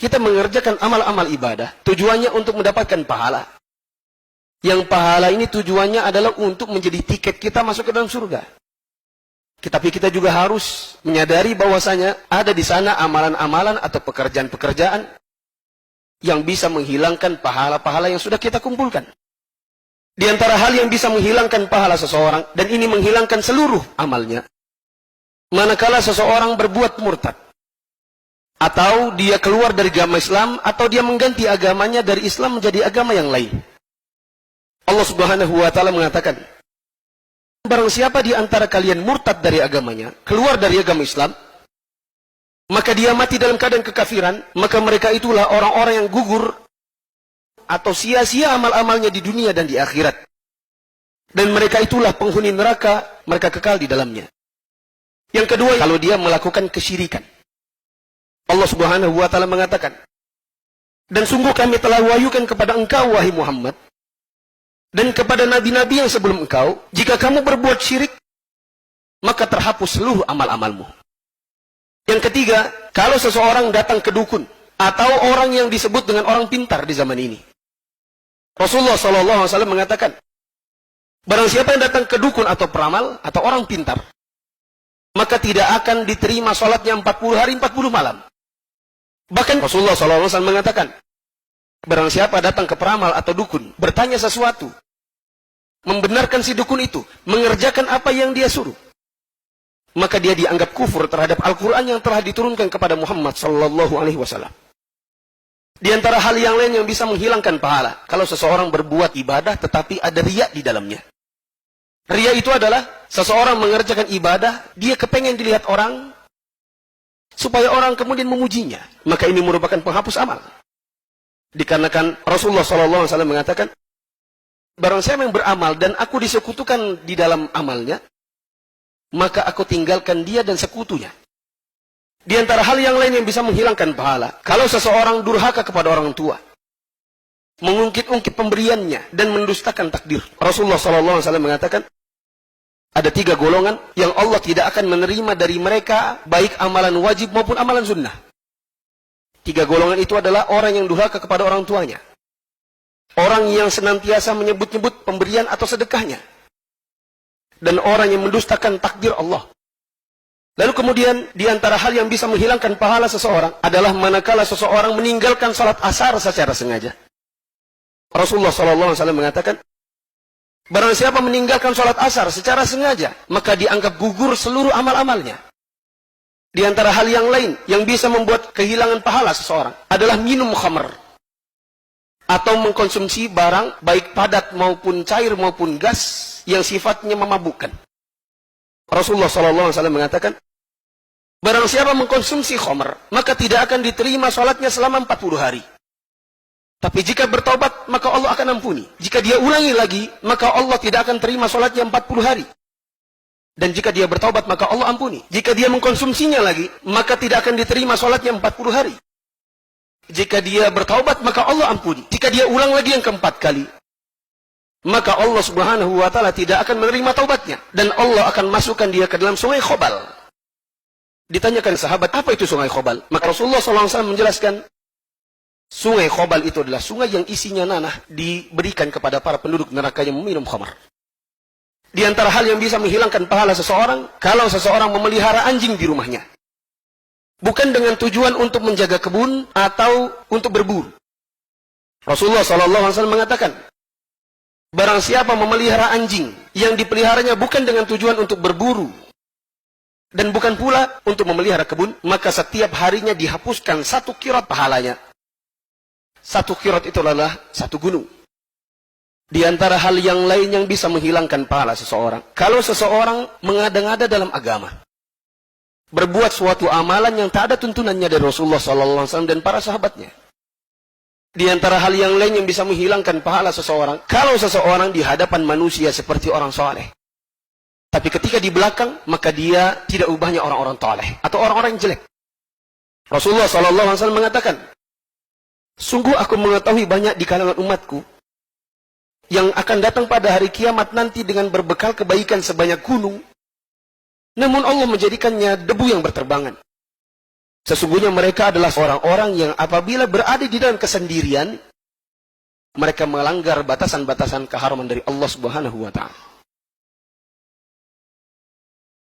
kita mengerjakan amal-amal ibadah, tujuannya untuk mendapatkan pahala. Yang pahala ini tujuannya adalah untuk menjadi tiket kita masuk ke dalam surga. Tapi kita juga harus menyadari bahwasanya ada di sana amalan-amalan atau pekerjaan-pekerjaan yang bisa menghilangkan pahala-pahala yang sudah kita kumpulkan. Di antara hal yang bisa menghilangkan pahala seseorang, dan ini menghilangkan seluruh amalnya, manakala seseorang berbuat murtad, atau dia keluar dari agama Islam, atau dia mengganti agamanya dari Islam menjadi agama yang lain. Allah Subhanahu wa Ta'ala mengatakan, barang siapa di antara kalian murtad dari agamanya, keluar dari agama Islam, maka dia mati dalam keadaan kekafiran, maka mereka itulah orang-orang yang gugur atau sia-sia amal-amalnya di dunia dan di akhirat. Dan mereka itulah penghuni neraka, mereka kekal di dalamnya. Yang kedua, kalau dia melakukan kesyirikan. Allah Subhanahu wa Ta'ala mengatakan, dan sungguh kami telah wahyukan kepada engkau, wahai Muhammad, dan kepada nabi-nabi yang sebelum engkau, jika kamu berbuat syirik, maka terhapus seluruh amal-amalmu. Yang ketiga, kalau seseorang datang ke dukun, atau orang yang disebut dengan orang pintar di zaman ini, Rasulullah SAW mengatakan, barang siapa yang datang ke dukun atau peramal, atau orang pintar, maka tidak akan diterima sholatnya 40 hari 40 malam. Bahkan Rasulullah SAW mengatakan, barang siapa datang ke peramal atau dukun, bertanya sesuatu, membenarkan si dukun itu, mengerjakan apa yang dia suruh, maka dia dianggap kufur terhadap Al-Quran yang telah diturunkan kepada Muhammad SAW. Di antara hal yang lain yang bisa menghilangkan pahala, kalau seseorang berbuat ibadah tetapi ada riya di dalamnya. Riya itu adalah seseorang mengerjakan ibadah, dia kepengen dilihat orang, supaya orang kemudian memujinya. Maka ini merupakan penghapus amal. Dikarenakan Rasulullah SAW mengatakan, barang siapa yang beramal dan aku disekutukan di dalam amalnya, maka aku tinggalkan dia dan sekutunya. Di antara hal yang lain yang bisa menghilangkan pahala, kalau seseorang durhaka kepada orang tua, mengungkit-ungkit pemberiannya dan mendustakan takdir. Rasulullah SAW mengatakan, ada 3 golongan yang Allah tidak akan menerima dari mereka, baik amalan wajib maupun amalan sunnah. 3 golongan itu adalah orang yang durhaka kepada orang tuanya, orang yang senantiasa menyebut-nyebut pemberian atau sedekahnya, dan orang yang mendustakan takdir Allah. Lalu kemudian, di antara hal yang bisa menghilangkan pahala seseorang adalah manakala seseorang meninggalkan salat asar secara sengaja. Rasulullah SAW mengatakan, barang siapa meninggalkan salat asar secara sengaja, maka dianggap gugur seluruh amal-amalnya. Di antara hal yang lain yang bisa membuat kehilangan pahala seseorang adalah minum khamr, atau mengkonsumsi barang baik padat maupun cair maupun gas yang sifatnya memabukkan. Rasulullah SAW mengatakan, barang siapa mengkonsumsi khamr, maka tidak akan diterima salatnya selama 40 hari. Tapi jika bertobat, maka Allah akan ampuni. Jika dia ulangi lagi, maka Allah tidak akan terima salatnya 40 hari. Dan jika dia bertobat, maka Allah ampuni. Jika dia mengkonsumsinya lagi, maka tidak akan diterima salatnya 40 hari. Jika dia bertobat, maka Allah ampuni. Jika dia ulang lagi yang keempat kali, maka Allah Subhanahu wa Ta'ala tidak akan menerima taubatnya, dan Allah akan masukkan dia ke dalam sungai Khobal. Ditanyakan sahabat, apa itu sungai Khobal? Maka Rasulullah SAW menjelaskan, sungai Khobal itu adalah sungai yang isinya nanah diberikan kepada para penduduk neraka yang meminum khamar. Di antara hal yang bisa menghilangkan pahala seseorang, kalau seseorang memelihara anjing di rumahnya, bukan dengan tujuan untuk menjaga kebun atau untuk berburu. Rasulullah SAW mengatakan, barang siapa memelihara anjing yang dipeliharanya bukan dengan tujuan untuk berburu, dan bukan pula untuk memelihara kebun, maka setiap harinya dihapuskan 1 qirat pahalanya. 1 qirat itu adalah 1 gunung. Di antara hal yang lain yang bisa menghilangkan pahala seseorang, kalau seseorang mengada-ngada dalam agama, berbuat suatu amalan yang tak ada tuntunannya dari Rasulullah SAW dan para sahabatnya. Di antara hal yang lain yang bisa menghilangkan pahala seseorang, kalau seseorang di hadapan manusia seperti orang soleh, tapi ketika di belakang, maka dia tidak ubahnya orang-orang soleh atau orang-orang yang jelek. Rasulullah SAW mengatakan, sungguh aku mengetahui banyak di kalangan umatku yang akan datang pada hari kiamat nanti dengan berbekal kebaikan sebanyak gunung, namun Allah menjadikannya debu yang berterbangan. Sesungguhnya mereka adalah orang-orang yang apabila berada di dalam kesendirian, mereka melanggar batasan-batasan keharaman dari Allah Subhanahu wa ta'ala.